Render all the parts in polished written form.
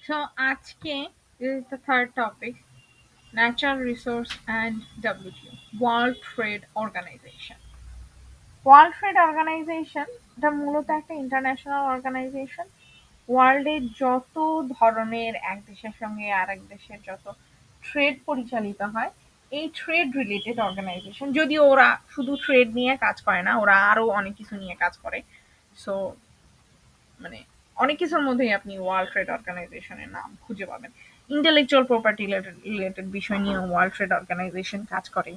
So আজকে this is the third topic, natural resource and WTO, World Trade Organization. World Trade Organization এটা মূলত একটা international organisation. ওয়ার্ল্ডের যত ধরনের এক দেশের সঙ্গে আর এক দেশের যত ট্রেড পরিচালিত হয়, এই ট্রেড রিলেটেড অর্গানাইজেশন, যদিও ওরা শুধু ট্রেড নিয়ে কাজ করে না, ওরা আরো অনেক কিছু নিয়ে কাজ করে। সো মানে অনেক কিছুর মধ্যেই আপনি ওয়ার্ল্ড ট্রেড অর্গানাইজেশনের নাম খুঁজে পাবেন। ইন্টেলেকচুয়াল প্রপার্টি রিলেটেড বিষয় নিয়ে ওয়ার্ল্ড ট্রেড অর্গানাইজেশন কাজ করে।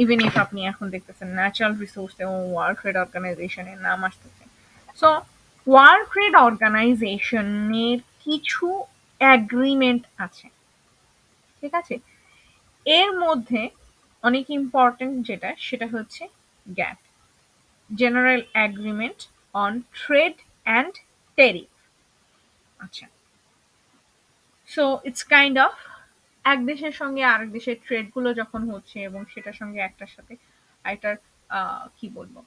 ইভেন ইফ আপনি এখন দেখতেছেন ন্যাচারাল রিসোর্স এবং ওয়ার্ল্ড ট্রেড অর্গানাইজেশনের নাম আসতেছে। সো ওয়ার্ল্ড ট্রেড অর্গানাইজেশনের কিছু অ্যাগ্রিমেন্ট আছে, ঠিক আছে? এর মধ্যে অনেক ইম্পর্টেন্ট যেটা সেটা হচ্ছে GATT, general agreement on trade and tariff. আচ্ছা, সো ইটস কাইন্ড অফ এক দেশের সঙ্গে আরেক দেশের ট্রেড গুলো যখন হচ্ছে এবং সেটার সঙ্গে একটার সাথে আরেকটার কি বলবো,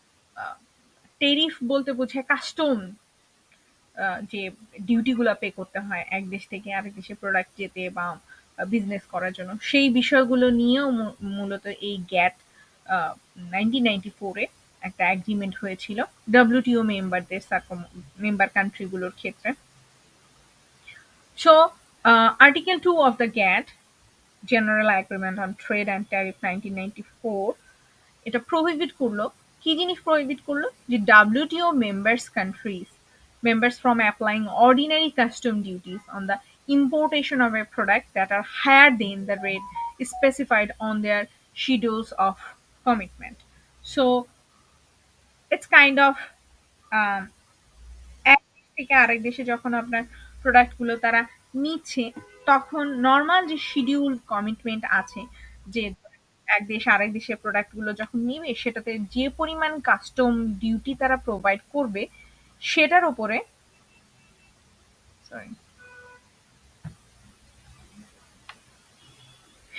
টেরিফ বলতে বোঝায় কাস্টম, যে ডিউটি গুলা পে করতে হয় এক দেশ থেকে আরেক দেশে প্রোডাক্ট যেতে বা বিজনেস করার জন্য, সেই বিষয়গুলো নিয়েও মূলত এই গ্যাট 1994-এ একটা এগ্রিমেন্ট হয়েছিল ডব্লিউটিও মেম্বারদের মেম্বার কান্ট্রিগুলোর ক্ষেত্রে। So, Article 2 of the GATT, General Agreement on Trade and Tariff 1994, এটা প্রহিবিট করলো, কি জিনিস প্রহিবিট করলো, যে WTO members countries members from applying ordinary custom duties on the importation of a product that are higher than the rate specified on their schedules of commitment. So it's kind of um, এক দেশ থেকে আরেক দেশে যখন আপনার product গুলো তারা নিচ্ছে, তখন নর্মাল যে শিডিউল কমিটমেন্ট আছে, যে এক দেশ আরেক দেশের প্রোডাক্ট গুলো যখন নিবে সেটাতে যে পরিমাণ কাস্টম ডিউটি তারা প্রোভাইড করবে সেটার উপরে, সরি,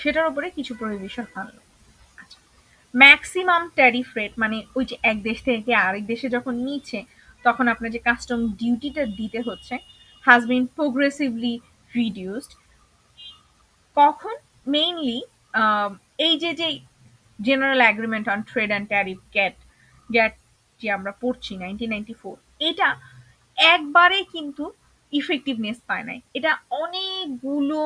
সেটার উপরে কিছু প্রহিবিশন আনলো। আচ্ছা, ম্যাক্সিমাম ট্যারিফ রেট মানে ওই যে এক দেশ থেকে আরেক দেশে যখন নিচ্ছে তখন আপনার যে কাস্টম ডিউটিটা দিতে হচ্ছে, হ্যাজ বিন প্রোগ্রেসিভলি রিডিউসড। কখন? মেইনলি এই যে যে general agreement on trade and tariff, GATT, GATT যে আমরা পড়ছি 1994, এটা একবারে কিন্তু ইফেক্টিভনেস পায় নাই। এটা অনেকগুলো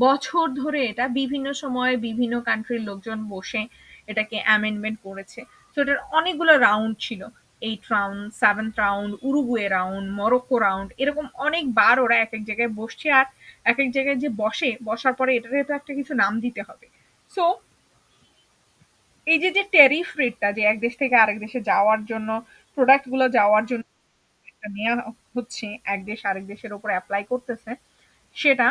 বছর ধরে এটা বিভিন্ন সময়ে বিভিন্ন কান্ট্রির লোকজন বসে এটাকে অ্যামেন্ডমেন্ট করেছে। তো এটার অনেকগুলো রাউন্ড ছিল, 8 round, 7th round, Uruguay round, Morocco round, এরকম অনেকবার ওরা এক এক জায়গায় বসছে। আর এক এক জায়গায় যে বসে, বসার পরে এটাকে তো একটা কিছু নাম দিতে হবে। সো এই যে যে ট্যারিফ রেটটা যে এক দেশ থেকে আরেক দেশে যাওয়ার জন্য, প্রোডাক্ট গুলো যাওয়ার জন্য একটা নেওয়া হচ্ছে, এক দেশ আরেক দেশের উপর অ্যাপ্লাই করতেছে, সেটা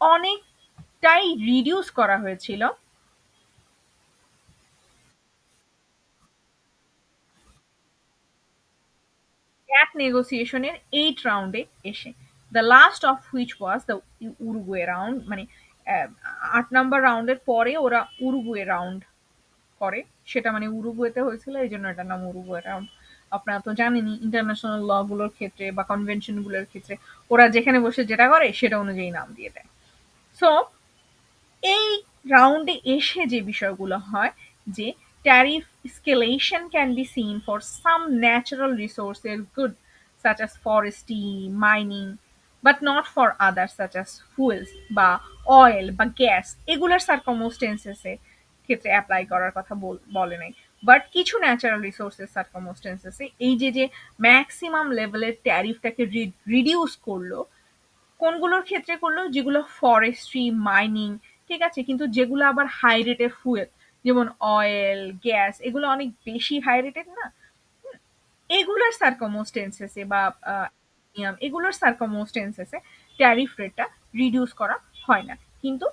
অনেকটাই রিডিউস করা হয়েছিল গ্যাট নেগোসিয়েশনের 8 রাউন্ডে এসে, the last of which was the Uruguay round. মানে 8 নম্বর রাউন্ডের পরে ওরা উরুগুয়ে রাউন্ড করে, সেটা মানে উরুগুয়েতে হয়েছিল, এই জন্য এটার নাম উরুগুয়ে রাউন্ড। আপনারা তো জানেনই ইন্টারন্যাশনাল ল গুলোর ক্ষেত্রে বা কনভেনশন গুলোর ক্ষেত্রে ওরা যেখানে বসে যেটা করে সেটা অনুযায়ী নাম দিয়ে দেয়। সো এই রাউন্ডে এসে যে বিষয়গুলো হয়, যে tariff escalation can be seen for some natural resources good such as forestry, mining, but not for others such as fuels বা অয়েল বা গ্যাস, এগুলোর সার্কামস্টেন্সেস এর ক্ষেত্রে অ্যাপ্লাই করার কথা বলে নাই। বাট কিছু ন্যাচারাল রিসোর্সেস সার্কামস্টেন্সেসে এই যে যে ম্যাক্সিমাম লেভেলের ট্যারিফটাকে রিডিউস করলো, কোনগুলোর ক্ষেত্রে করলো, যেগুলো ফরেস্ট্রি, মাইনিং, ঠিক আছে, কিন্তু যেগুলো আবার হাই রেটের ফুয়েল, যেমন অয়েল, গ্যাস, এগুলো অনেক বেশি হাই রেটেড না, এগুলোর সার্কামস্টেন্সেসে বা এগুলোর সার্কামস্টেন্সেসে ট্যারিফ রেটটা রিডিউস করা হয় না, কিন্তু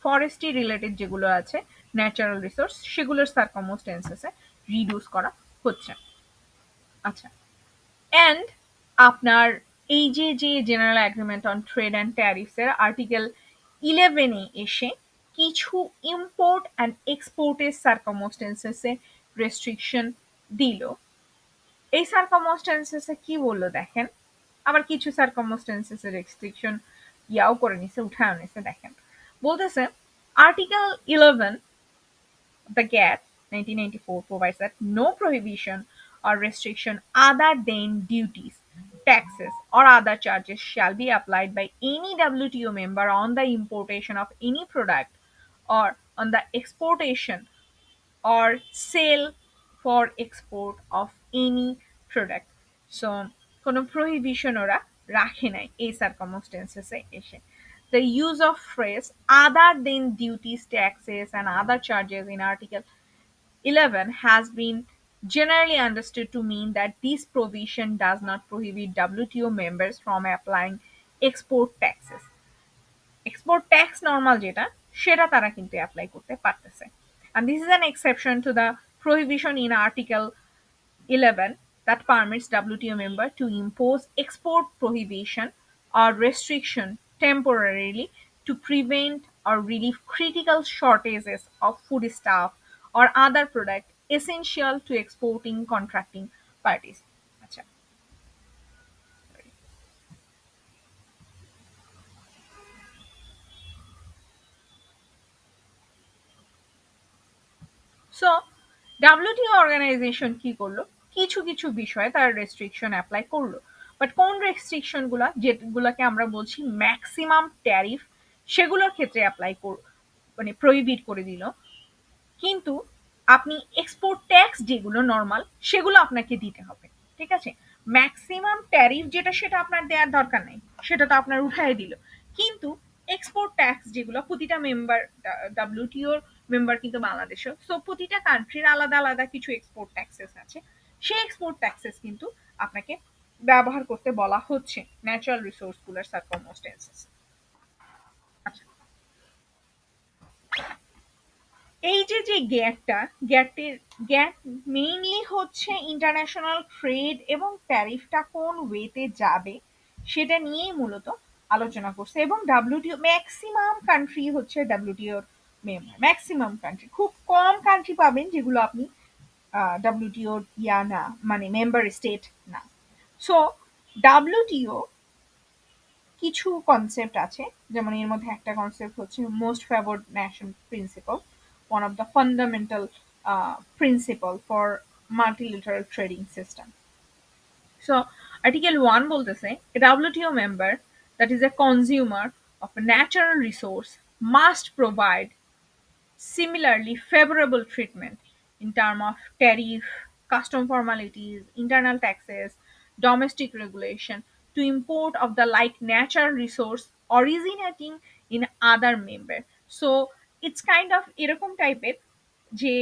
ফরেস্ট্রি রিলেটেড যেগুলো আছে ন্যাচারাল রিসোর্স, সেগুলোর সার্কামস্টেন্সেসে রিডিউস করা হচ্ছে। আচ্ছা, অ্যান্ড আপনার এই যে যে general agreement on trade and tariffs এর আর্টিকেল 11-এ এসে কিছু ইম্পোর্ট অ্যান্ড এক্সপোর্টের সার্কামস্টেন্সেসে রেস্ট্রিকশন দিল। এই সার্কামস্টেন্সেসে কি বললো দেখেন, আবার কিছু সার্কামস্টেন্সেসে রেস্ট্রিকশন ইয়াও করে নিছে, উঠায় নিছে। দেখেন বলতেছে article 11 the GATT 1994 provides that no prohibition or restriction other than duties, taxes, or other charges shall be applied by any WTO member on the importation of any product or on the exportation or sale for export of any product. So কোনো prohibition ওরা রাখে নাই এই সার্কামস্টেন্সেসে এসে। The use of phrase other than duties, taxes, and other charges in Article 11 has been generally understood to mean that this provision does not prohibit WTO members from applying export taxes. Export tax normal যেটা সেটা তারা কিন্তু apply করতে পারতেছে। And this is an exception to the prohibition in Article 11 that permits WTO member to impose export prohibition or restriction temporarily to prevent or relieve critical shortages of foodstuff or other product essential to exporting contracting parties. আচ্ছা, so WTO organisation কি করলো, কিছু কিছু বিষয়ে তার restriction apply করলো। But কোন restriction গুলা, যেগুলোকে আমরা বলছি ম্যাক্সিমাম ট্যারিফ, সেগুলোর ক্ষেত্রে অ্যাপ্লাই মানে প্রহিবিট করে দিল। কিন্তু আপনি এক্সপোর্ট ট্যাক্স যেগুলো নরমাল সেগুলো আপনাকে দিতে হবে। ঠিক আছে, ম্যাক্সিমাম ট্যারিফ যেটা সেটা আপনার দেওয়ার দরকার নেই, সেটা তো আপনার উঠাই দিল। কিন্তু এক্সপোর্ট ট্যাক্স যেগুলো প্রতিটা মেম্বার, ডাব্লিউটিওর মেম্বার কিন্তু বাংলাদেশও, সো প্রতিটা কান্ট্রির আলাদা আলাদা কিছু এক্সপোর্ট ট্যাক্সেস আছে। সেই এক্সপোর্ট ট্যাক্সেস কিন্তু আপনাকে ব্যবহার করতে বলা হচ্ছে ন্যাচারাল রিসোর্স গুলোর সার্কামস্টেন্সেস। আচ্ছা, এই যে যে গ্যাপটা, গ্যাপটির গ্যাপ মেইনলি হচ্ছে ইন্টারন্যাশনাল ট্রেড এবং ট্যারিফটা কোন ওয়েতে যাবে সেটা নিয়েই মূলত আলোচনা করছে। এবং ডাব্লিউটিও ম্যাক্সিমাম কান্ট্রি হচ্ছে ডাব্লিউটিওর মেম্বার, ম্যাক্সিমাম কান্ট্রি, খুব কম কান্ট্রি পাবেন যেগুলো আপনি ডাব্লিউটিওর ইয়া না, মানে মেম্বার স্টেট না। সো ডাব্লিউটিও কিছু কনসেপ্ট আছে, যেমন এর মধ্যে একটা কনসেপ্ট হচ্ছে most favoured nation principal, one of the fundamental principal for multilateral trading system. So article 1 বলতেছে a WTO member that is a consumer of a natural resource must provide similarly favorable treatment in terms of tariff, custom formalities, internal taxes, domestic regulation to import of the like natural resource originating in other member. So it's kind of এরকম টাইপের যে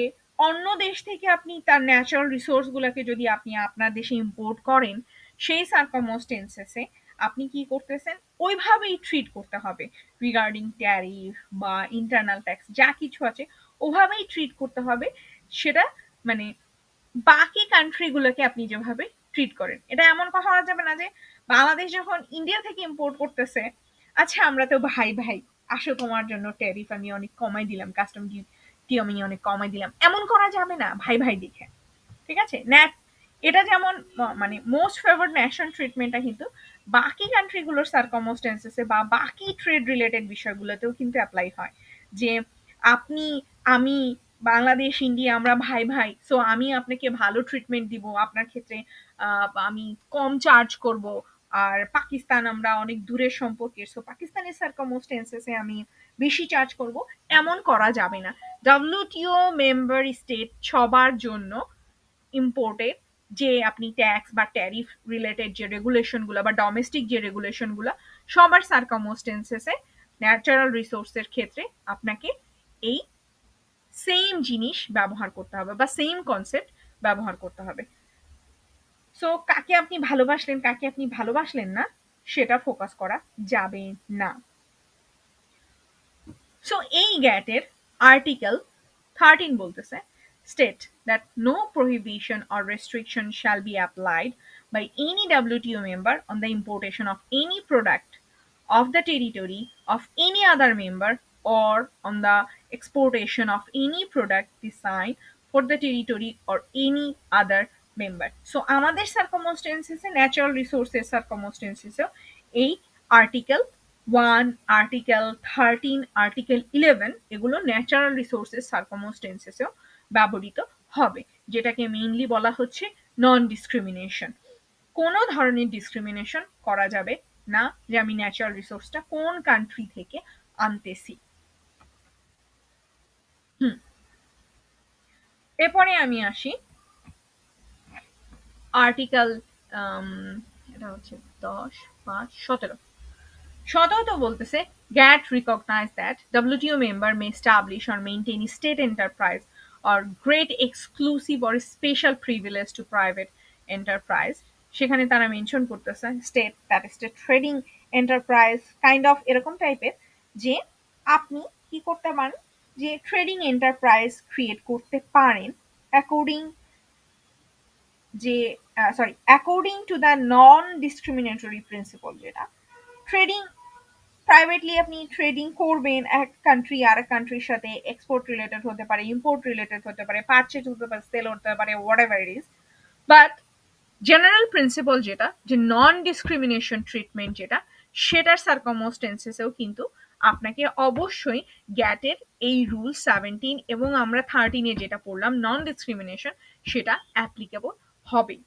অন্য দেশ থেকে আপনি তার natural resource গুলোকে যদি আপনি আপনার দেশে ইম্পোর্ট করেন, সেই সার্কামস্টেন্সেসে আপনি কি করতেছেন ওইভাবেই ট্রিট করতে হবে। রিগার্ডিং ট্যারিফ বা ইন্টারনাল ট্যাক্স যা কিছু আছে ওভাবেই ট্রিট করতে হবে। সেটা মানে বাকি কান্ট্রি গুলোকে আপনি যেভাবে ট্রিট করেন, এটা এমন কথা হওয়া যাবে না যে বাংলাদেশ যখন ইন্ডিয়া থেকে ইম্পোর্ট করতেছে, আচ্ছা আমরা তো ভাই ভাই, আসো তোমার জন্য ট্যারিফ আমি অনেক কমাই দিলাম, কাস্টম ডিউটি আমি অনেক কমাই দিলাম, এমন করা যাবে না ভাই ভাই দেখে। ঠিক আছে, ন্যাট এটা যেমন মানে মোস্ট ফেভার্ড ন্যাশন ট্রিটমেন্টটা কিন্তু বাকি কান্ট্রিগুলোর সার্কামস্টেন্সেসে বা বাকি ট্রেড রিলেটেড বিষয়গুলোতেও কিন্তু অ্যাপ্লাই হয়। যে আপনি, আমি, বাংলাদেশ ইন্ডিয়া আমরা ভাই ভাই, সো আমি আপনাকে ভালো ট্রিটমেন্ট দিব, আপনার ক্ষেত্রে আমি কম চার্জ করব। আর পাকিস্তান আমরা অনেক দূরের সম্পর্কের, সো পাকিস্তানের সার্কামস্টেন্সেসে আমি বেশি চার্জ করব, এমন করা যাবে না। ডব্লিউটিও মেম্বার স্টেট সবার জন্য ইম্পোর্টে যে আপনি ট্যাক্স বা ট্যারিফ রিলেটেড যে রেগুলেশনগুলো বা ডোমেস্টিক যে রেগুলেশনগুলো, সবার সার্কামস্টেন্সেসে ন্যাচারাল রিসোর্সের ক্ষেত্রে আপনাকে এই সেম জিনিস ব্যবহার করতে হবে বা সেম কনসেপ্ট ব্যবহার করতে হবে। সো কাকে আপনি ভালোবাসলেন কাকে আপনি ভালোবাসলেন না সেটা ফোকাস করা যাবে না। সো এই গ্যাটের আর্টিকেল 13 বলতেছে state that no prohibition or restriction shall be applied by any WTO member on the importation of any product of the territory of any other member or on the exportation of any product designed for the territory or any other member. So আমাদের সার্কামস্টেন্সেসে natural resources সার্কামস্টেন্সেসেও এই article 1, article 13, article 11 এগুলো natural resources সার্কামস্টেন্সেসেও ব্যবহৃত হবে, যেটাকে mainly বলা হচ্ছে নন discrimination. কোনো ধরনের ডিসক্রিমিনেশন করা যাবে না, যে আমি ন্যাচারাল রিসোর্সটা কোন কান্ট্রি থেকে আনতেছি। হুম। এরপরে আমি আসি আর্টিকেল, এটা হচ্ছে 10, 5, 17। সতত বলতেছে, GATT recognize that WTO member may establish or maintain state enterprise or great exclusive or special privilege to private enterprise। সেখানে তারা মেনশন করতেছে state, that state trading enterprise kind of এরকম টাইপের, যে আপনি কি করতে পারেন, যে ট্রেডিং এন্টারপ্রাইজ ক্রিয়েট করতে পারেন অ্যাকর্ডিং, যে sorry, according to the non discriminatory principle, যেটা ট্রেডিং প্রাইভেটলি আপনি ট্রেডিং করবেন এক কান্ট্রি আর এক কান্ট্রির সাথে, এক্সপোর্ট রিলেটেড হতে পারে, ইম্পোর্ট রিলেটেড হতে পারে, পারচেজ হতে পারে, সেল হতে পারে, what ever it is. But general principle যেটা, যে নন ডিসক্রিমিনেশন ট্রিটমেন্ট যেটা, সেটার সার্কামস্টেন্সেসেও কিন্তু আপনাকে অবশ্যই গ্যাটের এই রুল 17 এবং আমরা 13-এ যেটা পড়লাম নন ডিসক্রিমিনেশন, সেটা অ্যাপ্লিকেবল হবে।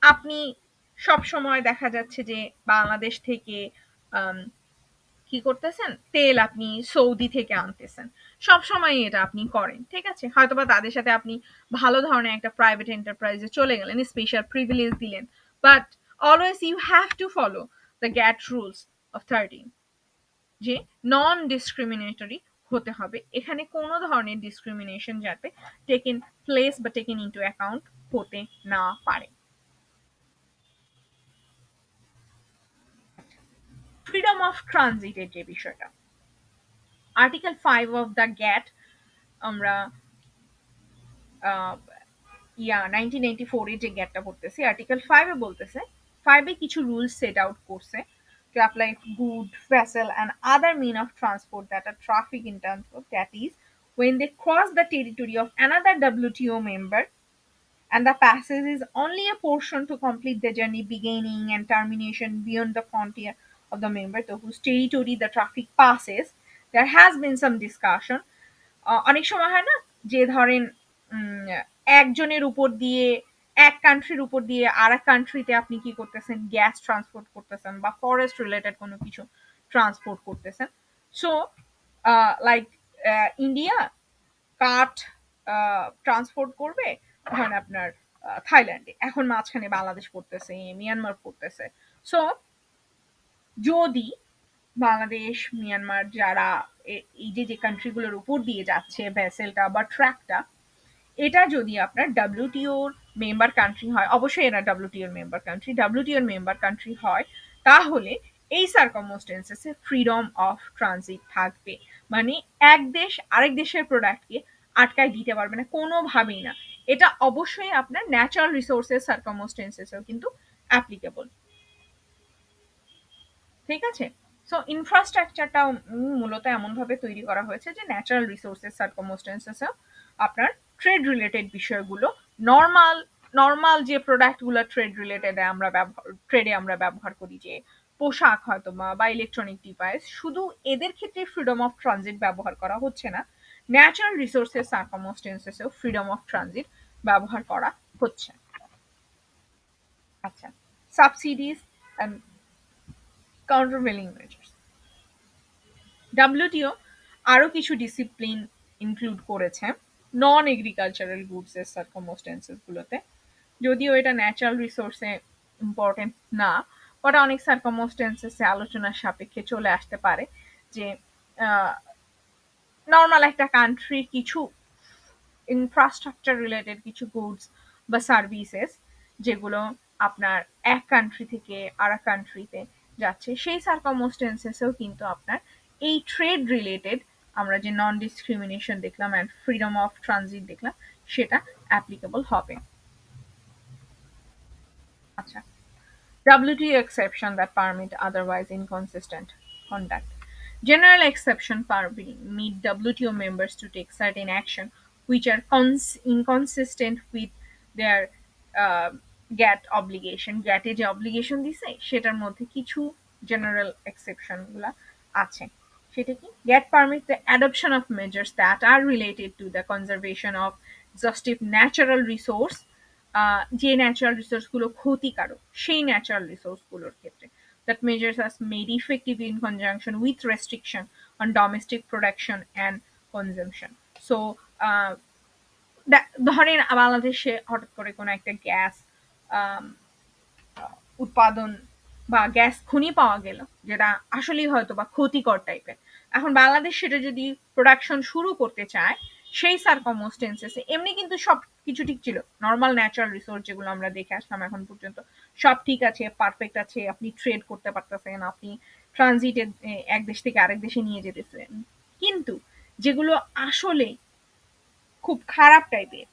আপনি সব সময় দেখা যাচ্ছে যে বাংলাদেশ থেকে আম, কি করতেছেন, তেল আপনি সৌদি থেকে আনতেছেন, সব সময় এটা আপনি করেন, ঠিক আছে, হয়তোবা তাদের সাথে আপনি ভালো ধরনের একটা প্রাইভেট এন্টারপ্রাইজে চলে গেলেন, স্পেশাল প্রিভিলেজ দিলেন, but always you have to follow the GATT rules of 13, যে নন ডিসক্রিমিনেটরি হতে হবে। এখানে কোনো ধরনের ডিসক্রিমিনেশন যাতে টেকেন প্লেস বা টেকেন ইনটু অ্যাকাউন্ট হতে না পারে। ফ্রিডম অফ ট্রানজিটের যে বিষয়টা, আর্টিকেল 5 অফ দ্য গ্যাট, আমরা আহ, 1994 এ যে গ্যাটটা পড়তেছি, আর্টিকেল 5 এ বলতেছে, 5 এ কিছু রুলস সেট আউট করছে to apply good vessel and other mean of transport that are traffic in terms of, that is when they cross the territory of another WTO member and the passage is only a portion to complete the journey beginning and termination beyond the frontier of the member to whose territory the traffic passes. There has been some discussion, অনেক সময় হয় না, যে ধরেন উম, একজনের উপর দিয়ে, এক কান্ট্রির উপর দিয়ে আর এক কান্ট্রিতে আপনি কি করতেছেন, গ্যাস ট্রান্সপোর্ট করতেছেন বা ফরেস্ট রিলেটেড কোনো কিছু ট্রান্সপোর্ট করতেছেন। সো লাইক ইন্ডিয়া কাঠ ট্রান্সপোর্ট করবে ধরেন আপনার থাইল্যান্ডে, এখন মাঝখানে বাংলাদেশ পড়তেছে, মিয়ানমার পড়তেছে। সো যদি বাংলাদেশ, মিয়ানমার যারা এই যে যে কান্ট্রিগুলোর উপর দিয়ে যাচ্ছে ভেসেলটা বা ট্র্যাকটা, এটা যদি আপনার ডাব্লিউটিওর মেম্বার কান্ট্রি হয়, অবশ্যই এরা ডাব্লিউটিওর মেম্বার কান্ট্রি, ডাব্লিউটিওর মেম্বার কান্ট্রি হয়, তাহলে এই সার্কামস্টেন্সেসে ফ্রিডম অফ ট্রানজিট থাকবে। মানে এক দেশ আরেক দেশের প্রোডাক্টকে আটকায় দিতে পারবে না কোনোভাবেই না। এটা অবশ্যই আপনার ন্যাচারাল রিসোর্সেস সার্কামস্টেন্সেসেও কিন্তু অ্যাপ্লিকেবল, ঠিক আছে। সো ইনফ্রাস্ট্রাকচারটাও মূলত এমনভাবে তৈরি করা হয়েছে যে ন্যাচারাল রিসোর্সেস সার্কামস্টেন্সেসেও আপনার ট্রেড রিলেটেড বিষয়গুলো, নর্মাল নর্মাল যে প্রোডাক্টগুলো ট্রেড রিলেটেড আমরা ব্যবহার, ট্রেডে আমরা ব্যবহার করি, যে পোশাক হয়তো বা ইলেকট্রনিক ডিভাইস, শুধু এদের ক্ষেত্রে ফ্রিডম অফ ট্রানজিট ব্যবহার করা হচ্ছে না, ন্যাচারাল রিসোর্সেস সার্কামস্টেন্সেসেও ফ্রিডম অফ ট্রানজিট ব্যবহার করা হচ্ছে। আচ্ছা, subsidies and countervailing measures, WTO আরো কিছু ডিসিপ্লিন ইনক্লুড করেছে নন এগ্রিকালচারাল গুডস এর সার্কামস্টেন্সেস গুলোতে, যদিও এটা ন্যাচারাল রিসোর্সে ইম্পর্টেন্ট না, বাট অনেক সার্কামস্টেন্সেসে আলোচনার সাপেক্ষে চলে আসতে পারে, যে নর্মাল একটা কান্ট্রির কিছু ইনফ্রাস্ট্রাকচার রিলেটেড কিছু গুডস বা সার্ভিসেস যেগুলো আপনার এক কান্ট্রি থেকে আর এক কান্ট্রিতে যাচ্ছে, সেই সার্কামস্টেন্সেসেও কিন্তু আপনার এই ট্রেড রিলেটেড আমরা যে নন ডিসক্রিমিনেশন দেখলাম অ্যান্ড ফ্রিডম অফ ট্রানজিট দেখলাম, সেটা অ্যাপ্লিকেবল হবে। আচ্ছা, WTO exception that permit otherwise inconsistent conduct. General exception permit WTO members to take certain action which are inconsistent with their GATT obligation, গ্যাটে যে obligation দিছে সেটার মধ্যে কিছু জেনারেল এক্সেপশন গুলা আছে। সেটা কি? GATT permit the adoption of measures that are related to the conservation of exhaustive natural resource, যে ন্যাচারাল রিসোর্সগুলো ক্ষতিকারক সেই ন্যাচারাল রিসোর্সগুলোর ক্ষেত্রে, that measures are made effective in conjunction with restriction on domestic production and consumption. So ধরেন বাংলাদেশে হঠাৎ করে কোনো একটা গ্যাস উৎপাদন বা গ্যাস খনি পাওয়া গেল যেটা আসলেই হয়তো বা ক্ষতিকর টাইপের। এখন বাংলাদেশ সেটা যদি প্রোডাকশন শুরু করতে চায়, সেই সার্কামস্টেন্সেসে এমনি কিন্তু সব কিছু ঠিক ছিল, নর্মাল ন্যাচারাল রিসোর্স যেগুলো আমরা দেখে আসলাম এখন পর্যন্ত সব ঠিক আছে, পারফেক্ট আছে, আপনি ট্রেড করতে পারতেছেন, আপনি ট্রানজিটে এক দেশ থেকে আরেক দেশে নিয়ে যেতেছেন। কিন্তু যেগুলো আসলে খুব খারাপ টাইপের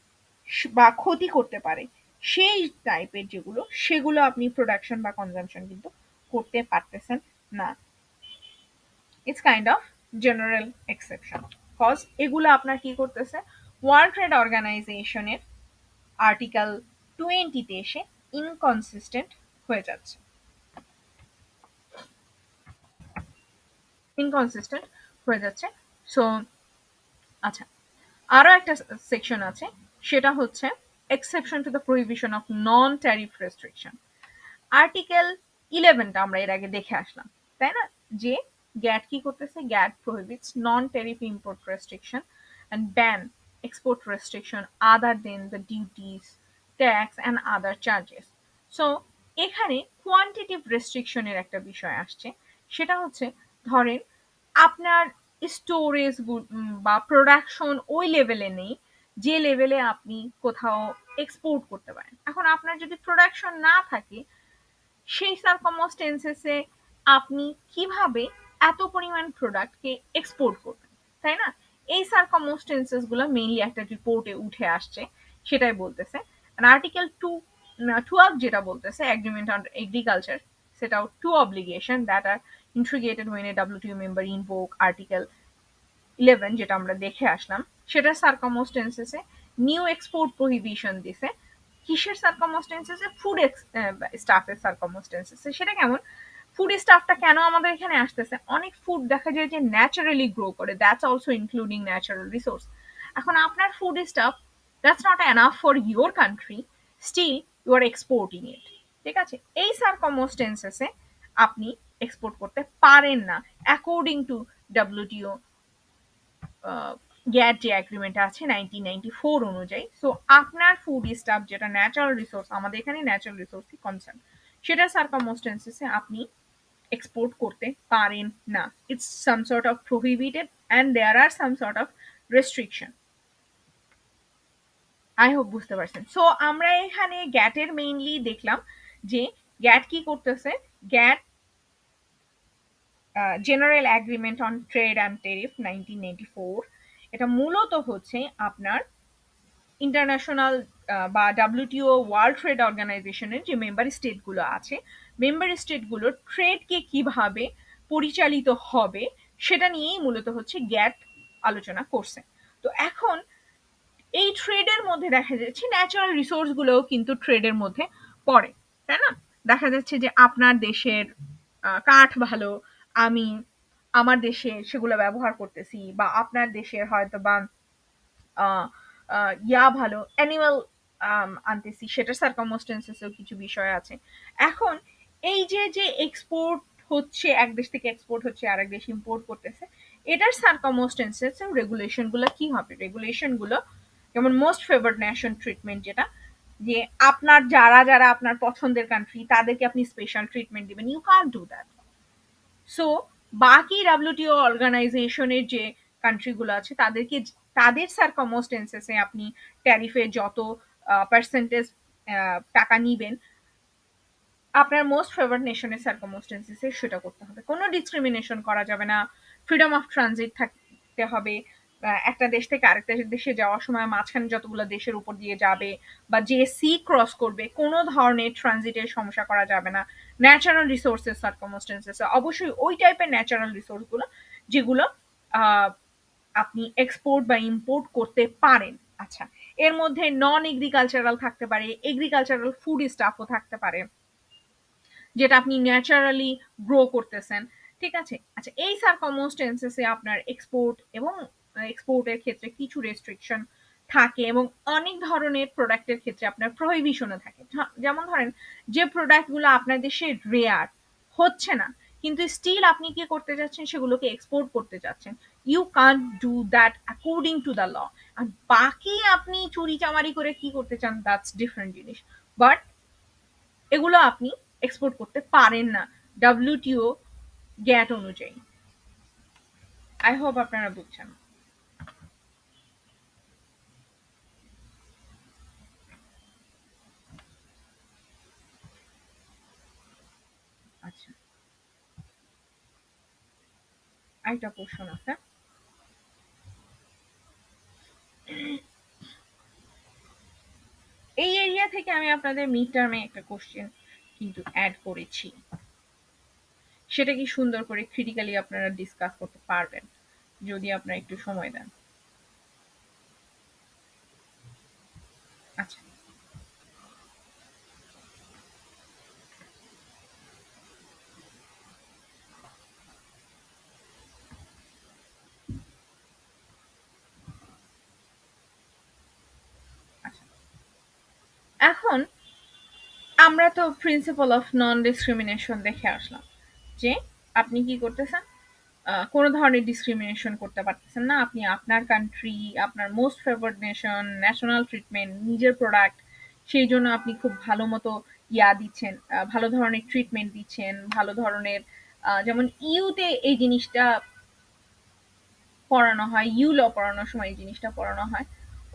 বা ক্ষতি করতে পারে সেই টাইপের যেগুলো, সেগুলো আপনি প্রোডাকশন বা কনজাম্পশন কিন্তু করতে পারতেছেন না। It's kind of general exception, cause এগুলো আপনার কি করতেছে, ওয়ার্ল্ড ট্রেড অর্গানাইজেশনের আর্টিকেল 20-তে এসে ইনকনসিস্টেন্ট হয়ে যাচ্ছে, ইনকনসিস্টেন্ট হয়ে যাচ্ছে। সো আচ্ছা, আরো একটা সেকশন আছে, সেটা হচ্ছে exception to the prohibition of non tariff restriction. Article 11টা আমরা এর আগে দেখে আসলাম, তাই না? যে গ্যাট কি করতেছে, GATT prohibits non tariff import restriction and ban export restriction other than the duties, tax and other charges. So এখানে কোয়ান্টিটিভ রেস্ট্রিকশনের একটা বিষয় আসছে, সেটা হচ্ছে ধরেন আপনার স্টোরেজ বা প্রোডাকশন ওই লেভেলে নেই যে লেভেলে আপনি কোথাও এক্সপোর্ট করতে পারেন। এখন আপনার যদি প্রোডাকশন না থাকে, সেই সার্কামস্টেন্সেসে আপনি কিভাবে এত পরিমাণ প্রোডাক্টকে এক্সপোর্ট করবেন, তাই না? এই সার্কামস্টেন্সেস গুলো মেইনলি একটা রিপোর্টে উঠে আসছে, সেটাই বলতেছে। আর্টিকেল 12 যেটা বলতেছে এগ্রিমেন্ট অন এগ্রিকালচার, সেটাও to obligation that are integrated when a WTO member invoke article 11 যেটা আমরা দেখে আসলাম, সেটা সার্কামস্টেন্সেসে নিউ এক্সপোর্ট প্রহিবিশন দিছে। কিসের সার্কামস্টেন্সেসে? ফুড স্টাফের সার্কামস্টেন্সেসে। সেটা কেমন? ফুড স্টাফটা কেন আমাদের এখানে আসতেছে? অনেক ফুড দেখা যায় যে ন্যাচারালি গ্রো করে, that's also including natural resource. এখন আপনার food stuff that's not enough for your country, still you are exporting it, ঠিক আছে? এই সার্কামস্টেন্সেসে আপনি এক্সপোর্ট করতে পারেন না অ্যাকর্ডিং টু ডব্লিউটিও গ্যাট যে এগ্রিমেন্ট আছে 1994 অনুযায়ী। সো আপনার ফুড স্টাফ যেটা ন্যাচারাল রিসোর্স, আমাদের এখানে ন্যাচারাল রিসোর্সই কনসার্ন, সেটা সার্কামস্টেন্সেসে আপনি এক্সপোর্ট করতে পারেন না। It's some sort of prohibited and there are some sort of restriction. I hope বুঝতে পারছেন। সো আমরা এখানে গ্যাটের মেইনলি দেখলাম যে গ্যাট কি করতেছে। GATT general agreement on trade and tariff 1994, এটা মূলত হচ্ছে আপনার ইন্টারন্যাশনাল বা ডব্লিউটিও ওয়ার্ল্ড ট্রেড অর্গানাইজেশনের যে মেম্বার স্টেটগুলো আছে, মেম্বার স্টেটগুলোর ট্রেডকে কিভাবে পরিচালিত হবে সেটা নিয়েই মূলত হচ্ছে গ্যাট আলোচনা করছে। তো এখন এই ট্রেডের মধ্যে দেখা যাচ্ছে ন্যাচারাল রিসোর্স গুলোও কিন্তু ট্রেডের মধ্যে পড়ে, তাই না? দেখা যাচ্ছে যে আপনার দেশের কাঠ ভালো, আমি আমার দেশে সেগুলো ব্যবহার করতেছি, বা আপনার দেশের হয়তো বা ইয়া ভালো অ্যানিমাল আনতেছি, সেটার সার্কামস্টেন্সেসও কিছু বিষয় আছে। এখন এই যে যে এক্সপোর্ট হচ্ছে, এক দেশ থেকে এক্সপোর্ট হচ্ছে আরেক দেশ ইম্পোর্ট করতেছে, এটার সার্কামস্টেন্সেস রেগুলেশন গুলো কি হবে? রেগুলেশন গুলো যেমন মোস্ট ফেভার্ড নেশন ট্রিটমেন্ট, যেটা যে আপনার যারা যারা আপনার পছন্দের কান্ট্রি তাদেরকে আপনি স্পেশাল ট্রিটমেন্ট দিবেন, you can't do that. So বাকি ডাব্লিউটিও অর্গানাইজেশনের যে কান্ট্রিগুলো আছে তাদেরকে তাদের সার্কামস্টেন্সেসে আপনি ট্যারিফে যত পার্সেন্টেজ টাকা নিবেন, আপনার মোস্ট ফেভারিট নেশনের সার্কামস্টেন্সেসে সেটা করতে হবে। কোনো ডিসক্রিমিনেশন করা যাবে না, ফ্রিডম অফ ট্রানজিট থাকতে হবে। একটা দেশ থেকে আরেকটা দেশে যাওয়ার সময় মাঝখানে যতগুলো দেশের উপর দিয়ে যাবে বা যে সি ক্রস করবে, কোনো ধরনের ট্রানজিটের সমস্যা করা যাবে না। ন্যাচারাল রিসোর্সেস সার্কামস্টেন্সেস অবশ্যই ওই টাইপের ন্যাচারাল রিসোর্সগুলো যেগুলো আহ, আপনি এক্সপোর্ট বা ইম্পোর্ট করতে পারেন। আচ্ছা, এর মধ্যে নন এগ্রিকালচারাল থাকতে পারে, এগ্রিকালচারাল ফুড স্টাফও থাকতে পারে, যেটা আপনি ন্যাচারালি গ্রো করতেছেন। ঠিক আছে? আচ্ছা, এই সার্কামস্টেন্সেসে আপনার এক্সপোর্ট এবং এক্সপোর্টের ক্ষেত্রে কিছু রেস্ট্রিকশন থাকে, এবং অনেক ধরনের প্রোডাক্টের ক্ষেত্রে আপনার প্রহিবিশনও থাকে। যেমন ধরেন, যে প্রোডাক্টগুলো আপনার দেশে রেয়ার হচ্ছে না, কিন্তু স্টিল আপনি কি করতে যাচ্ছেন, সেগুলোকে এক্সপোর্ট করতে যাচ্ছেন, you can't do that according to the law. আর বাকি আপনি চুরি চামারি করে কি করতে চান, দ্যাটস ডিফারেন্ট জিনিস। বাট এগুলো আপনি এক্সপোর্ট করতে পারেন না ডব্লিউটিও গ্যাট অনুযায়ী। আই হোপ আপনারা বুঝছেন। আচ্ছা, আরেকটা কোশ্চেন আছে। এই এরিয়া থেকে আমি আপনাদের মিড টার্মে একটা কোশ্চেন কিন্তু অ্যাড করেছি, সেটা কি সুন্দর করে ক্রিটিক্যালি আপনারা ডিসকাস করতে পারবেন যদি আপনারা একটু সময় দেন। আচ্ছা, আচ্ছা, এখন আমরা তো প্রিন্সিপাল অফ নন ডিসক্রিমিনেশন দেখে আসলাম, যে আপনি কি করতেছেন, কোনো ধরনের ডিসক্রিমিনেশন করতে পারতেছেন না। আপনি আপনার কান্ট্রি, আপনার most favoured nation, national treatment, নিজের প্রোডাক্ট, সেই জন্য আপনি খুব ভালো মতো দিচ্ছেন, ভালো ধরনের ট্রিটমেন্ট দিচ্ছেন, ভালো ধরনের যেমন ইউতে এই জিনিসটা পড়ানো হয়, ইউ ল পড়ানোর সময় এই জিনিসটা পড়ানো হয়।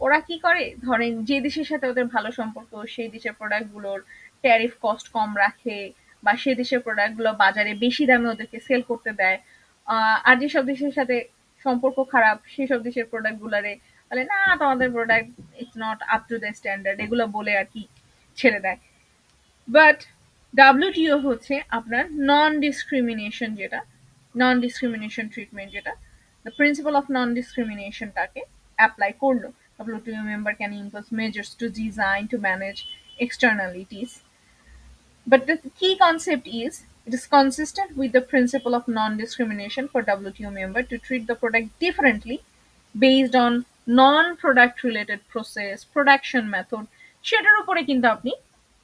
ওরা কি করে, ধরেন যে দেশের সাথে ওদের ভালো সম্পর্ক, সেই দেশের প্রোডাক্টগুলোর ট্যারিফ কস্ট কম রাখে, বা সেই দেশের প্রোডাক্টগুলো বাজারে বেশি দামে ওদেরকে সেল করতে দেয়। আর যেসব দেশের সাথে সম্পর্ক খারাপ, সেসব দেশের প্রোডাক্টগুলারে বলে না, তোমাদের product it's not up to the standard, এগুলো বলে আর কি ছেড়ে দেয়। বাট ডাব্লিউটিও হচ্ছে আপনার নন ডিসক্রিমিনেশন, যেটা নন ডিসক্রিমিনেশন ট্রিটমেন্ট, যেটা দ্য প্রিন্সিপাল অফ নন ডিসক্রিমিনেশনটাকে অ্যাপ্লাই করলো। WTO member can impose measures to design to manage externalities. But the key concept is it is consistent with the principle of non-discrimination for WTO member to treat the product differently based on non-product related process, production method, সেটার উপরে কিন্তু আপনি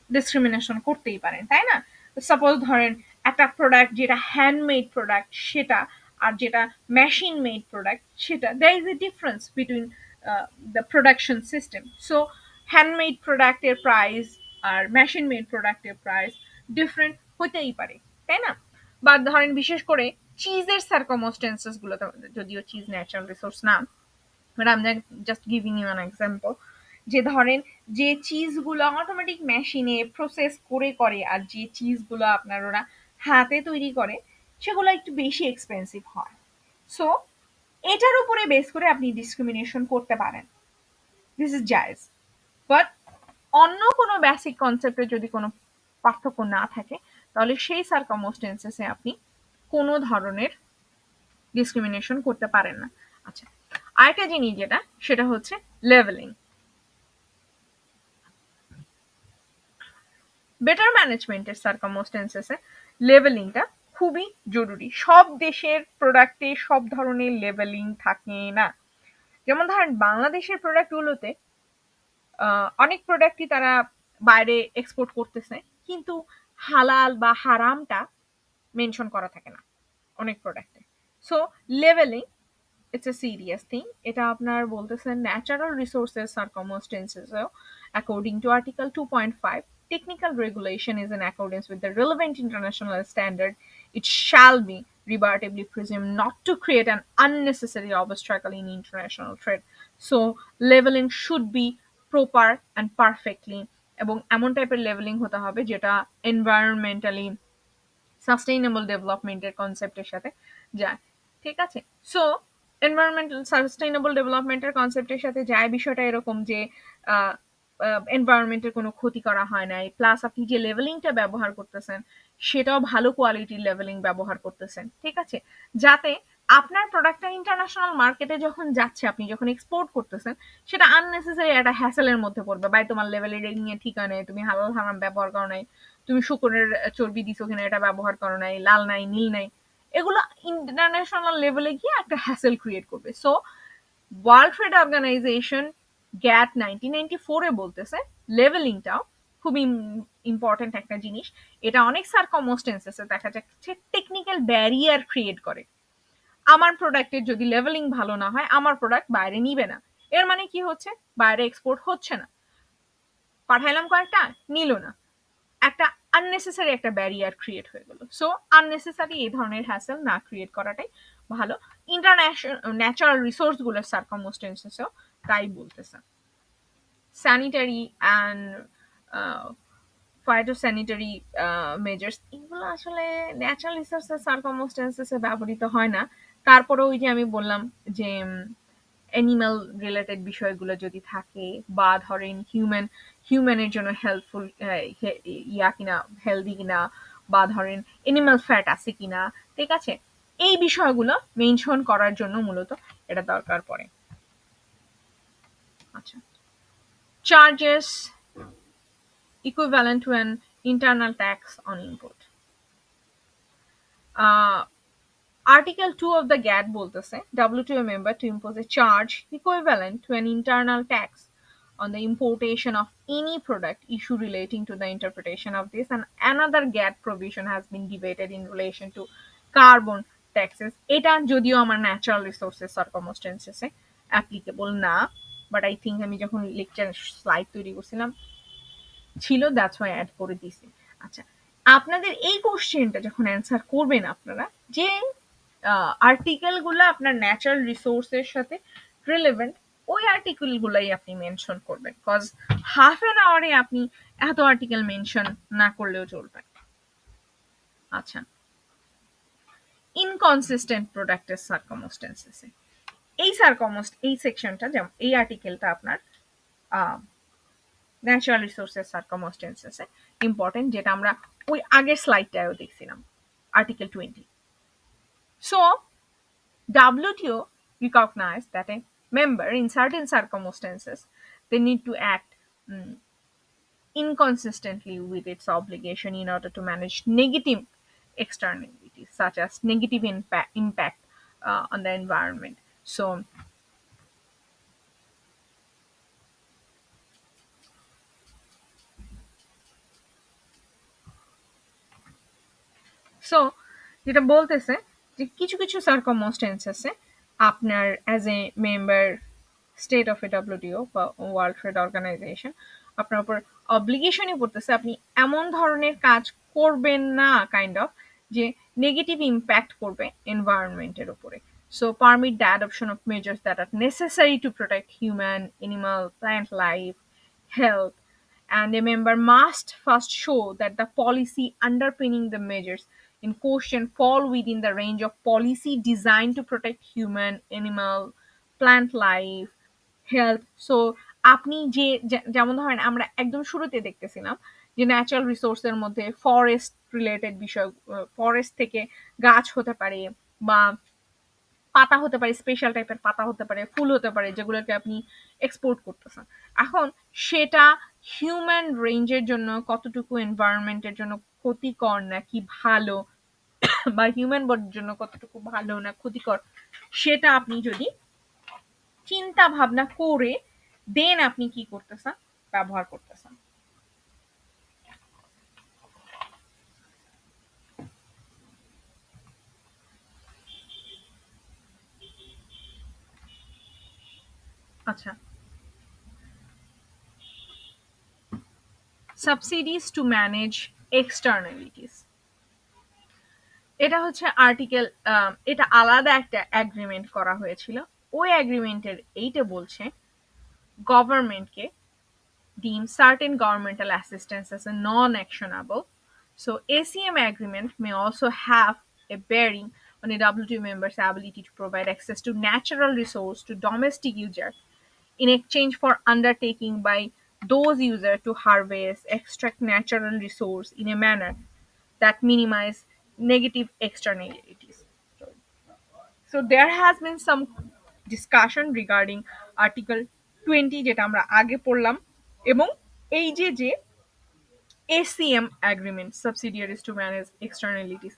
discrimination করতেই পারেন, তাই না? Suppose ধরেন একটা প্রোডাক্ট যেটা হ্যান্ডমেড প্রোডাক্ট সেটা, আর যেটা মেশিন মেড প্রোডাক্ট সেটা, there is a difference between the production system. So handmade প্রোডাক্টের প্রাইস আর মেশিন মেড প্রোডাক্টের প্রাইস ডিফারেন্ট হতেই পারে, তাই না? বা ধরেন বিশেষ করে চিজের সার্কামস্টেন্সেস গুলোতে, যদিও চিজ ন্যাচারাল রিসোর্স না, but I am just giving you an example, যে ধরেন যে চিজগুলো অটোমেটিক মেশিনে প্রসেস করে করে, আর যে চিজগুলো আপনার ওরা হাতে তৈরি করে, সেগুলো একটু বেশি এক্সপেন্সিভ হয়। সো এটার উপরে বেস করে আপনি ডিসক্রিমিনেশন করতে পারেন, দিস ইজ জায়েজ। বাট অন্য কোনো বেসিক কনসেপ্টে যদি কোনো পার্থক্য না থাকে, তাহলে সেই সার্কামস্টেন্সেসে আপনি কোনো ধরনের ডিসক্রিমিনেশন করতে পারেন না। আচ্ছা, আরেকটা জিনিস যেটা, সেটা হচ্ছে লেভেলিং। বেটার ম্যানেজমেন্টের সার্কামস্টেন্সেসে লেভেলিংটা খুবই জরুরি। সব দেশের প্রোডাক্টে সব ধরনের লেভেলিং থাকে না। যেমন ধরেন বাংলাদেশের প্রোডাক্টগুলোতে অনেক প্রোডাক্টই তারা বাইরে এক্সপোর্ট করতেছে, কিন্তু হালাল বা হারামটা মেনশন করা থাকে না অনেক প্রোডাক্টে। So leveling, it's a serious thing. এটা আপনার বলতেছেন ন্যাচারাল রিসোর্সেস সার্কামস্টেন্সেসেও according to article 2.5, technical regulation is in accordance with the relevant international standard, it shall be rebuttably presumed not to create an unnecessary obstacle in international trade. So leveling should be proper and perfectly, এবং এমন টাইপের leveling হতে হবে যেটা environmentally sustainable ডেভেলপমেন্টের কনসেপ্টের সাথে যায়। ঠিক আছে? সো এনভায়রনমেন্টাল সাস্টেইনেবল ডেভেলপমেন্টের কনসেপ্টের সাথে যায় বিষয়টা এরকম যে এনভায়রনমেন্টের কোনো ক্ষতি করা হয় নাই, প্লাস আপনি যে লেভেলিংটা ব্যবহার করতেছেন সেটাও ভালো কোয়ালিটির লেভেলিং ব্যবহার করতেছেন। ঠিক আছে? যাতে আপনার প্রোডাক্টটা ইন্টারন্যাশনাল মার্কেটে যখন যাচ্ছে, আপনি যখন এক্সপোর্ট করতেছেন, সেটা আননেসেসারি একটা হ্যাসেলের মধ্যে পড়বে। ভাই তোমার লেভেলের নিয়ে ঠিক হয় নাই, তুমি হালাল হারাম ব্যবহার করো নাই, তুমি শুকরের চর্বি দিছো কিনা এটা ব্যবহার করো নাই, লাল নাই নীল নাই, এগুলো ইন্টারন্যাশনাল লেভেলে গিয়ে একটা হ্যাসেল ক্রিয়েট করবে। সো ওয়ার্ল্ড ট্রেড অর্গানাইজেশন গ্যাট 1994-এ বলতেছে লেভেলিংটাও খুব ইম্পর্টেন্ট একটা জিনিস। এটা অনেক সার্কমস্টেন্সেসে দেখা যাচ্ছে টেকনিক্যাল ব্যারিয়ার ক্রিয়েট করে। আমার প্রোডাক্টের যদি লেভেলিং ভালো না হয়, আমার প্রোডাক্ট বাইরে নিবে না। এর মানে কি হচ্ছে? বাইরে এক্সপোর্ট হচ্ছে না। পাঠাইলাম কয়েকটা, নিল না। একটা আননেসেসারি একটা ব্যারিয়ার ক্রিয়েট হয়ে গেল। সো আননেসেসারি এই ধরনের হ্যাসেল না ক্রিয়েট করাটাই ভালো। ইন্টারন্যাশনাল ন্যাচারাল রিসোর্স গুলোর সার্কামস্টেন্সেসও তাই বলতেছে। স্যানিটারি অ্যান্ড ফাইটোস্যানিটারি মেজার্স, এগুলো আসলে ন্যাচারাল রিসোর্সের সার্কামস্টেন্সেসে ব্যবহৃত হয় না। তারপরে ওই যে আমি বললাম যে অ্যানিমাল রিলেটেড বিষয়গুলো যদি থাকে, বা ধরেন হিউম্যানের জন্য হেল্পফুল ইয়া কিনা, হেলদি কিনা, বা ধরেন এনিম্যাল ফ্যাট আছে কিনা, ঠিক আছে, এই বিষয়গুলো মেনশন করার জন্য মূলত এটা দরকার পড়ে। আচ্ছা, charges equivalent to an internal tax on import. Uh, Article 2 of the GATT বলতেছে WTO member to impose a charge equivalent to an internal tax on the importation of any product issue relating to the interpretation of this, and another GATT provision has been debated in relation to carbon taxes. এটা যদিও আমার natural resources সার্কামস্টেন্সেসে applicable না, but I think আমি যখন lecture slide তৈরি করছিলাম ছিল, that's why add করে দিছি। আচ্ছা, আপনাদের এই কোশ্চেনটা যখন অ্যান্সার করবেন আপনারা, যে আর্টিকেল গুলো আপনার ন্যাচারাল রিসোর্সের সাথে রিলেভেন্ট, ওই আর্টিকেল গুলাই আপনি মেনশন করবেন, কজ হাফ অ্যান আওয়ারে আপনি এত আর্টিকেল মেনশন না করলেও চলবে। আচ্ছা, ইনকনসিস্টেন্ট প্রোডাক্টের সার্কামস্টেন্সেসে, এই সেকশনটা, যেমন এই আর্টিকেলটা আপনার ন্যাচারাল রিসোর্সেস সার্কামস্টেন্সেসে ইম্পর্টেন্ট, যেটা আমরা ওই আগের স্লাইডটাও দেখছিলাম, article 20। So WTO recognized that a member in certain circumstances they need to act inconsistently with its obligation in order to manage negative externalities such as negative impact on the environment. So যেটা বলতেছে যে কিছু কিছু সার্কামস্টেন্সেসে আপনার as a member state of A WTO বা world Trade organisation, আপনার উপর অব্লিগেশনই পড়তেছে আপনি এমন ধরনের কাজ করবেন না, কাইন্ড অফ, যে নেগেটিভ ইম্প্যাক্ট করবে এনভায়রনমেন্টের উপরে। So permit the adoption of measures that are necessary to protect human, animal, plant life, health, and a member must first show that the policy underpinning the measures in question fall within the range of policy designed to protect human, animal, plant life, health. So আপনি যেমন ধরেন আমরা একদম শুরুতে দেখতেছিলাম যে natural রিসোর্সের মধ্যে ফরেস্ট রিলেটেড বিষয়, ফরেস্ট থেকে গাছ হতে পারে, বা পাতা হতে পারে, স্পেশাল টাইপের পাতা হতে পারে, ফুল হতে পারে, যেগুলোকে আপনি এক্সপোর্ট করতেছেন। এখন সেটা হিউম্যান রেঞ্জের জন্য কতটুকু, এনভায়রনমেন্টের জন্য ক্ষতিকর নাকি ভালো, বা হিউম্যান বডির জন্য কতটুকু ভালো না ক্ষতিকর, সেটা আপনি যদি চিন্তা ভাবনা করে দেন আপনি কি করতেছেন, ব্যবহার করতেছেন। আচ্ছা, সাবসিডিজ টু ম্যানেজ এক্সটার্নালিটিস, এটা হচ্ছে আর্টিকেল, এটা আলাদা একটা অ্যাগ্রিমেন্ট করা হয়েছিল। ওই অ্যাগ্রিমেন্টের এইটা বলছে গভর্নমেন্টকে deem certain governmental assistance as a non-actionable. So ACM agreement may also have a bearing on a WTO member's ability to provide access to natural resource to domestic users in exchange for undertaking by those users to harvest, extract natural resource in a manner that minimize negative externalities. So there has been some discussion regarding article 20 যেটা আমরা আগে পড়লাম, এবং এই যে ACM agreement, subsidiaries to manage externalities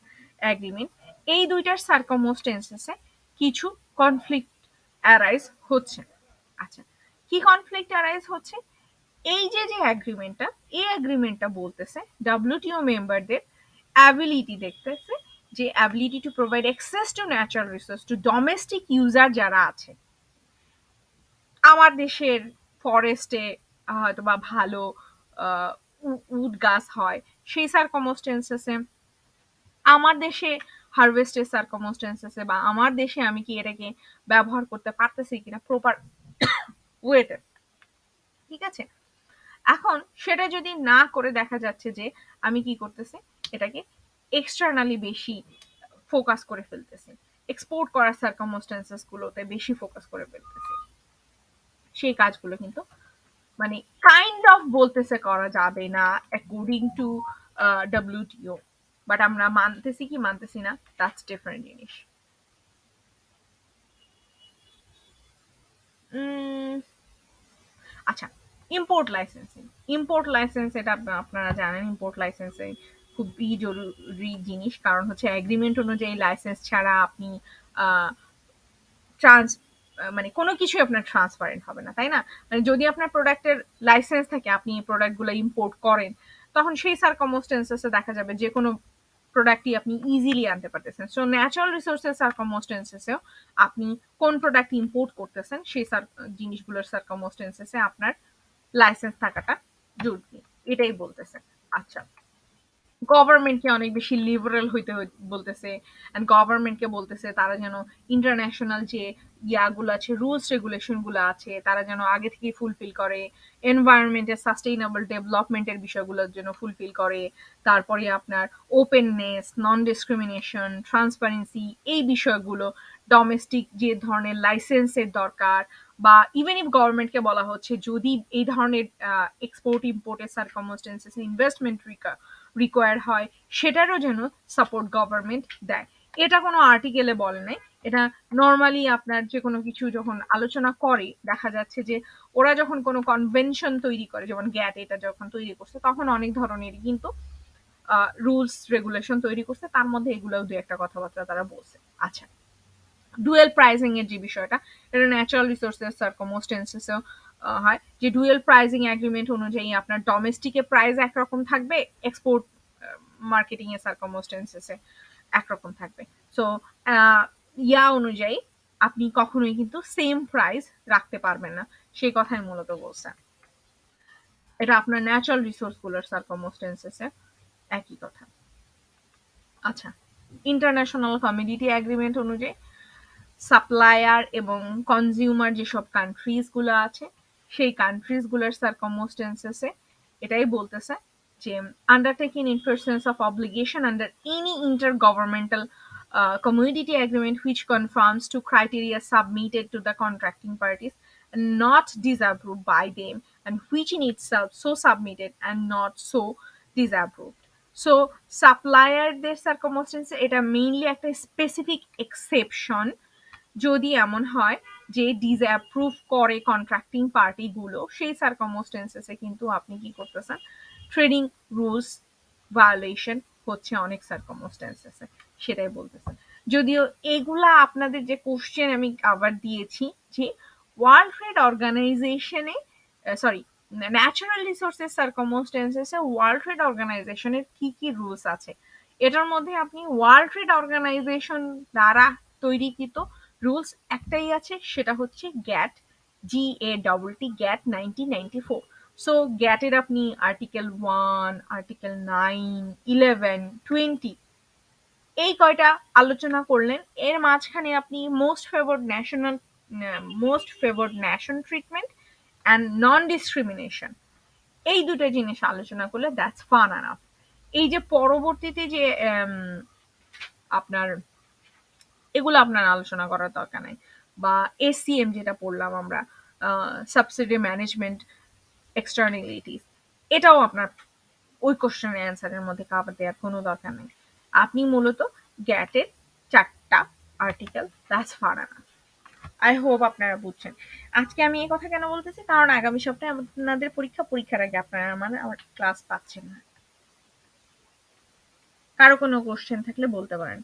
agreement, এই দুইটার সার্কামস্টেন্সেসে কিছু কনফ্লিক্ট অ্যারাইজ হচ্ছে। আচ্ছা, কি কনফ্লিক্ট অ্যারাইজ হচ্ছে? এই যে অ্যাগ্রিমেন্টটা, এই অ্যাগ্রিমেন্টটা বলতেছে ডব্লিউটিও মেম্বারদের অ্যাবিলিটি দেখতেছে, যে ability to provide access to natural resource to domestic user যারা আছে। আমার দেশের ফরেস্টে হয়তো বা ভালো উড গাছ হয়, সেই সার্কমস্টেন্সেসে আমার দেশে হারভেস্টের সার্কমস্টেন্সেসে বা আমার দেশে আমি কি এটাকে ব্যবহার করতে পারতেছি কিনা প্রপার ওয়েতে, ঠিক আছে? এখন সেটা যদি না করে দেখা যাচ্ছে যে আমি কি করতেছি, এটাকে এক্সটার্নালি বেশি ফোকাস করে ফেলতেছি, এক্সপোর্ট করার সার্কামস্টেন্সেস গুলোতে বেশি ফোকাস করে ফেলতেছি, সেই কাজগুলো কিন্তু মানে কাইন্ড অফ বলতেছে করা যাবে না অ্যাকর্ডিং টু ডব্লিউটিও, বাট আমরা মানতেছি কি মানতেছি না, দ্যাটস ডিফারেন্ট জিনিস। উম, আচ্ছা, ইম্পোর্ট লাইসেন্সিং, ইম্পোর্ট লাইসেন্স এটা আপনারা জানেন, ইম্পোর্ট লাইসেন্সিং খুবই জরুরি জিনিস, কারণ হচ্ছে এগ্রিমেন্ট অনুযায়ী লাইসেন্স ছাড়া আপনি ট্রান্স মানে কোনো কিছুই আপনার ট্রান্সপারেন্ট হবে না, তাই না? মানে যদি আপনার প্রোডাক্টের লাইসেন্স থাকে, আপনি এই প্রোডাক্টগুলো ইম্পোর্ট করেন, তখন সেই সার্কামস্টেন্সেসে দেখা যাবে যে কোনো প্রোডাক্টই আপনি ইজিলি আনতে পারতেছেন। সো ন্যাচারাল রিসোর্সের সার্কামস্টেন্সেসেও আপনি কোন প্রোডাক্ট ইম্পোর্ট করতেছেন সেই জিনিসগুলোর সার্কামস্টেন্সেসে আপনার লাইসেন্স থাকাটা জরুরি, এটাই বলতেছে। আচ্ছা, গভর্নমেন্টকে অনেক বেশি লিবারেল হইতে বলতেছে, এন্ড গভর্নমেন্টকে বলতেছে তারা যেন ইন্টারন্যাশনাল যে ইয়াগুলো আছে, রুলস রেগুলেশন গুলো আছে, তারা যেন আগে থেকে ফুলফিল করে, এনভায়রনমেন্টের সাস্টেইনেবল ডেভেলপমেন্টের বিষয়গুলোর জন্য ফুলফিল করে, তারপরে আপনার ওপেননেস, নন ডিসক্রিমিনেশন, ট্রান্সপারেন্সি, এই বিষয়গুলো, ডোমেস্টিক যে ধরনের লাইসেন্সের দরকার, বা ইভেন ইফ গভর্নমেন্টকে বলা হচ্ছে যদি এই ধরনের এক্সপোর্ট ইম্পোর্টের সার্কামস্টেন্সেস ইনভেস্টমেন্ট রিকোয়ার হয়, সেটারও যেন সাপোর্ট গভর্নমেন্ট দেয়। এটা কোনো আর্টিকেলে বলে নাই, এটা নর্মালি আপনার যে কোনো কিছু যখন আলোচনা করে দেখা যাচ্ছে যে ওরা যখন কোনো কনভেনশন তৈরি করে, যেমন গ্যাট এটা যখন তৈরি করছে তখন অনেক ধরনেরই কিন্তু রুলস রেগুলেশন তৈরি করছে, তার মধ্যে এগুলোও দু একটা কথাবার্তা তারা বলছে। আচ্ছা, ডুয়েল প্রাইজিং এর যে বিষয়টা, এটা ন্যাচারাল রিসোর্সেস সার্কমস্টেন্সেসেও হয়, যে ডুয়েল প্রাইজিং এগ্রিমেন্ট অনুযায়ী আপনার ডোমেস্টিকে প্রাইস একরকম থাকবে, এক্সপোর্ট মার্কেটিং এর সার্কমস্টেন্সেসে একরকম থাকবে। সো ইয়া অনুযায়ী আপনি কখনোই কিন্তু সেম প্রাইস রাখতে পারবেন না, সেই কথাই মূলত বলছে। এটা আপনার ন্যাচারাল রিসোর্স গুলোর সার্কমস্টেন্সেসে একই কথা। আচ্ছা, ইন্টারন্যাশনাল কমিউনিটি এগ্রিমেন্ট অনুযায়ী সাপ্লায়ার এবং কনজিউমার যেসব কান্ট্রিজ গুলো আছে, সেই কান্ট্রিজ গুলোর সার্কমস্টেন্সেসে এটাই বলতেছে যে undertaking in presence of obligation under any intergovernmental community agreement which conforms to criteria submitted to the contracting parties and not disapproved by them, and which in itself so submitted and not so disapproved. So সাপ্লায়ারদের সার্কমস্টেন্সে এটা mainly একটা specific exception, যদি এমন হয় যে disapprove করে contracting party গুলো, সেই সার্কমস্টেন্সেসে কিন্তু আপনি কি করতেছেন, ট্রেডিং রুলস ভায়োলেশন হচ্ছে অনেক সার্কমস্টেন্সেসে, সেটাই বলতেছেন। যদিও এগুলা আপনাদের যে কোশ্চেন আমি আবার দিয়েছি যে ওয়ার্ল্ড ট্রেড অর্গানাইজেশনে, সরি, ন্যাচারাল রিসোর্সেস সার্কমস্টেন্সেসে ওয়ার্ল্ড ট্রেড অর্গানাইজেশনের কি কি রুলস আছে, এটার মধ্যে আপনি ওয়ার্ল্ড ট্রেড অর্গানাইজেশন দ্বারা তৈরিকৃত রুলস একটাই আছে, সেটা হচ্ছে গ্যাট, GATT, গ্যাট 1994। সো গ্যাটের আপনি আর্টিকেল 1, আর্টিকেল 9, 11, 20 এই কয়টা আলোচনা করলেন, এর মাঝখানে আপনি most favoured nation treatment and non discrimination, এই দুটো জিনিস আলোচনা করলে দ্যাটস ফান আনাফ। এই যে পরবর্তীতে যে আপনার এগুলো আপনার আলোচনা করার দরকার নাই, বা ACM যেটা পড়লাম আমরা, সাবসিডি ম্যানেজমেন্ট এক্সটার্নালিটিস, এটাও আপনার ওই কোশ্চেনের অ্যান্সারের মধ্যে কাভার দেওয়ার কোনো দরকার নেই। আপনি মূলত গ্যাটের 4টা article, that's far enough. I hope আপনারা বুঝছেন। আজকে আমি এই কথা কেন বলতেছি, কারণ আগামী সপ্তাহে আপনাদের পরীক্ষার আগে আপনারা আমার ক্লাস পাচ্ছেন না। কারো কোনো কোশ্চেন থাকলে বলতে পারেন।